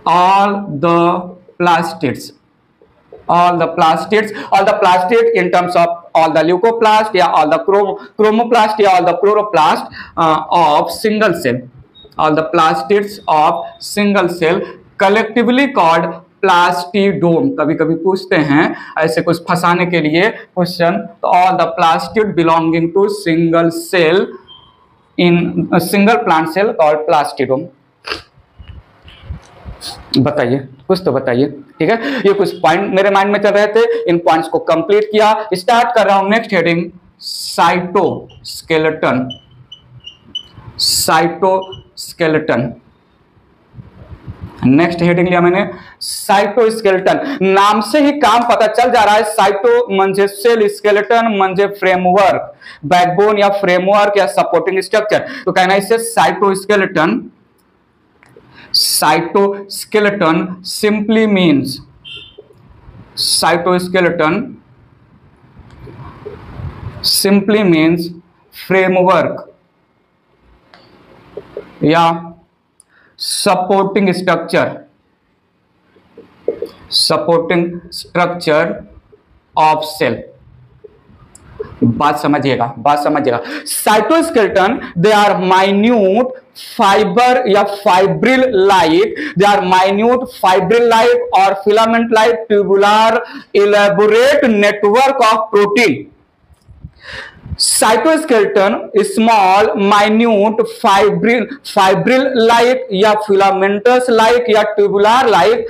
all the plastids, all the plastid in terms of all the leucoplast या all the chromoplast या all the chloroplast of single cell, all the plastids of single cell collectively called प्लास्टिडोम। कभी कभी पूछते हैं ऐसे कुछ फंसाने के लिए क्वेश्चन, तो all the plastid belonging to single cell in single plant cell called plastidome. बताइए, कुछ तो बताइए। ठीक है, ये कुछ पॉइंट मेरे माइंड में चल रहे थे, इन पॉइंट्स को कंप्लीट किया। स्टार्ट कर रहा हूं next heading, cytoskeleton. Cytoskeleton next heading लिया मैंने, साइटोस्केलेटन। नाम से ही काम पता चल जा रहा है, साइटो म्हणजे सेल, स्केलेटन म्हणजे फ्रेमवर्क, बैकबोन या फ्रेमवर्क या सपोर्टिंग स्ट्रक्चर। तो कहना इससे cytoskeleton, cytoskeleton simply means, cytoskeleton simply means framework या supporting structure, supporting structure of cell। बात समझिएगा, बात समझिएगा। Cytoskeleton they are minute fibre या fibril like, they are minute fibril like और filament like tubular elaborate network of protein. Cytoskeleton small minute fibril like या filamentous like या tubular like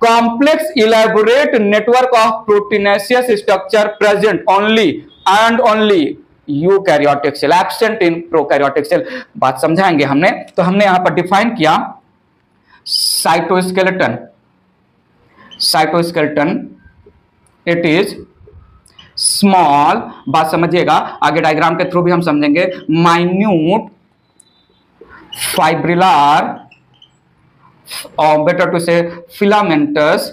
complex elaborate network of proteinaceous structure present only and only eukaryotic cell, absent in prokaryotic cell. बात समझाएंगे हमने। तो हमने यहां पर define किया cytoskeleton, cytoskeleton it is small, बात समझिएगा, आगे डायग्राम के थ्रू भी हम समझेंगे, माइन्यूट फाइब्रिलर और better to say filamentous,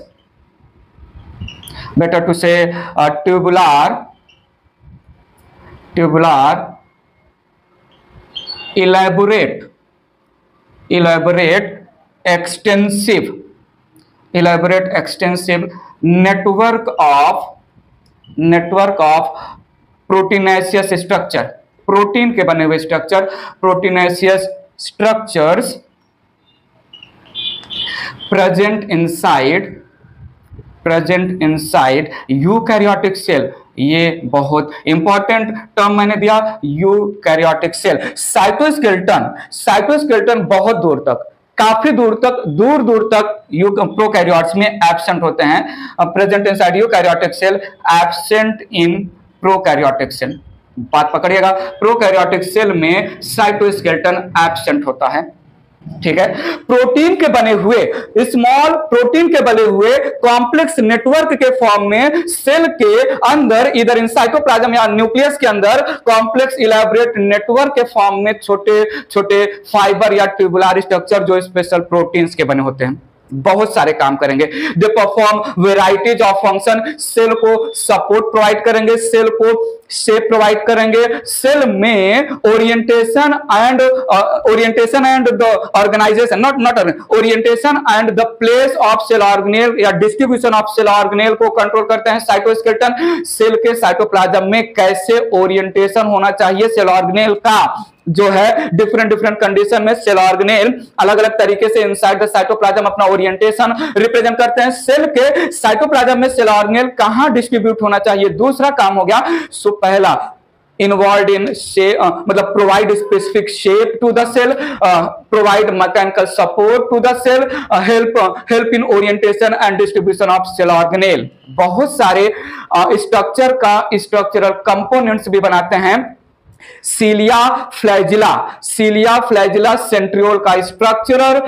better to say tubular elaborate extensive network of proteinaceous structure, protein के बने हुए structure, proteinaceous structures present inside eukaryotic cell. ये बहुत इंपॉर्टेंट टर्म मैंने दिया, यूकैरियोटिक सेल। साइटोस्केलेटन बहुत दूर तक, काफी दूर तक, दूर तक प्रोकैरियोट्स में एब्सेंट होते हैं। Present inside eukaryotic cell, absent in prokaryotic cell. बात पकड़िएगा, प्रोकैरियोटिक सेल में साइटोस्केलेटन एब्सेंट होता है। ठीक है, प्रोटीन के बने हुए, स्मॉल प्रोटीन के बने हुए कॉम्प्लेक्स नेटवर्क के फॉर्म में सेल के अंदर, इधर इन साइटोप्लाज्म या न्यूक्लियस के अंदर कॉम्प्लेक्स इलैबोरेट नेटवर्क के फॉर्म में छोटे छोटे फाइबर या ट्यूबुलर स्ट्रक्चर जो स्पेशल प्रोटीन्स के बने होते हैं, बहुत सारे काम करेंगे। They perform varieties of function, cell को सपोर्ट प्रोवाइड करेंगे, सेल को शेप प्रोवाइड करेंगे, सेल में orientation and the organisation, not orientation and the place of cell organelle या डिस्ट्रीब्यूशन ऑफ सेल ऑर्गेनेल को कंट्रोल करते हैं। साइटोस्केलेटन सेल के साइटोप्लाज्म में कैसे ओरिएंटेशन होना चाहिए सेल ऑर्गेनेल का, जो है डिफरेंट कंडीशन में सेल ऑर्गेनेल अलग अलग तरीके से इनसाइड द साइटोप्लाज्म अपना ओरिएंटेशन रिप्रेजेंट करते हैं। सेल के साइटोप्लाज्म में सेल ऑर्गेनेल कहां डिस्ट्रीब्यूट होना चाहिए, दूसरा काम हो गया। सो पहला इन्वॉल्व इन मतलब provide specific shape to the cell, provide mechanical support to the cell, help in orientation and distribution of cell organelle. बहुत सारे स्ट्रक्चर का स्ट्रक्चरल कंपोनेंट्स भी बनाते हैं। सीलिया फ्लैजिला सेंट्रियोल का स्ट्रक्चरल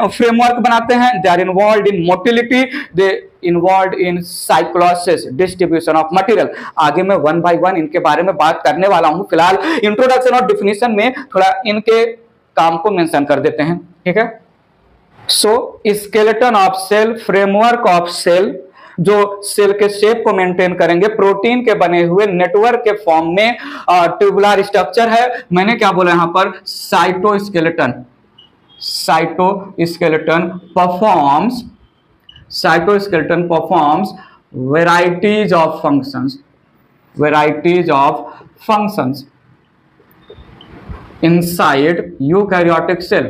फ्रेमवर्क बनाते हैं। They are involve in motility, they involve in cyclosis, distribution of material. आगे मैं वन बाय वन इनके बारे में बात करने वाला हूं। फिलहाल इंट्रोडक्शन और डिफिनीशन में थोड़ा इनके काम को मेंशन कर देते हैं। ठीक है, so skeleton of cell, framework of cell, जो सेल के शेप को मेंटेन करेंगे, प्रोटीन के बने हुए नेटवर्क के फॉर्म में ट्यूबुलर स्ट्रक्चर है। मैंने क्या बोला यहां पर, cytoskeleton, cytoskeleton performs varieties of functions inside eukaryotic cell,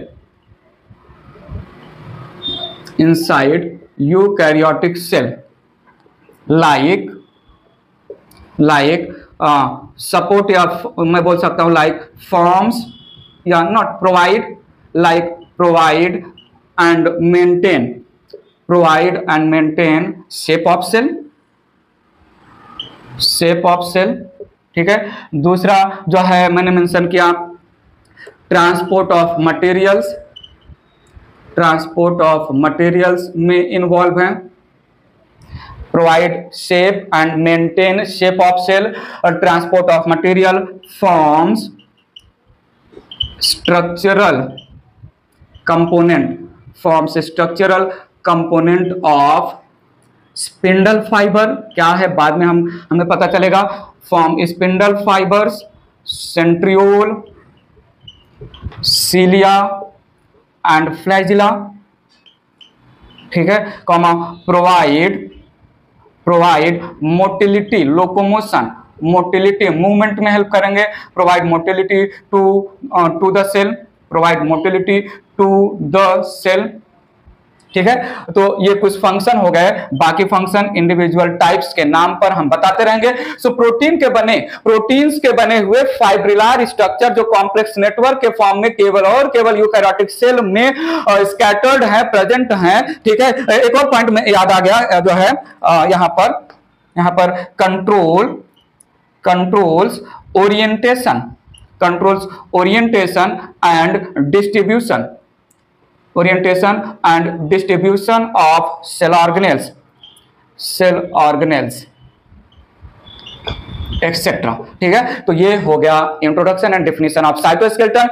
like support, या मैं बोल सकता हूं like forms या not provide, like provide and maintain shape of cell, ठीक है। दूसरा जो है मैंने मेंशन किया ट्रांसपोर्ट ऑफ मटेरियल्स में इन्वॉल्व है, provide shape and maintain shape of cell, और transport of material forms structural component of spindle fibre. क्या है बाद में हमें पता चलेगा। Form spindle fibres, centriole, cilia and flagella, ठीक है। Comma provide motility, locomotion, motility movement में हेल्प करेंगे, provide motility to the cell, ठीक है। तो ये कुछ फंक्शन हो गए, बाकी फंक्शन इंडिविजुअल टाइप्स के नाम पर हम बताते रहेंगे। सो प्रोटीन्स के बने हुए फाइब्रिलर स्ट्रक्चर जो कॉम्प्लेक्स नेटवर्क के फॉर्म में केवल यूकैरियोटिक सेल में स्कैटर्ड है, प्रेजेंट है, ठीक है। एक और पॉइंट में याद आ गया जो है यहां पर controls orientation and distribution of cell organelles etcetera, ठीक है। तो ये हो गया introduction and definition of cytoskeleton.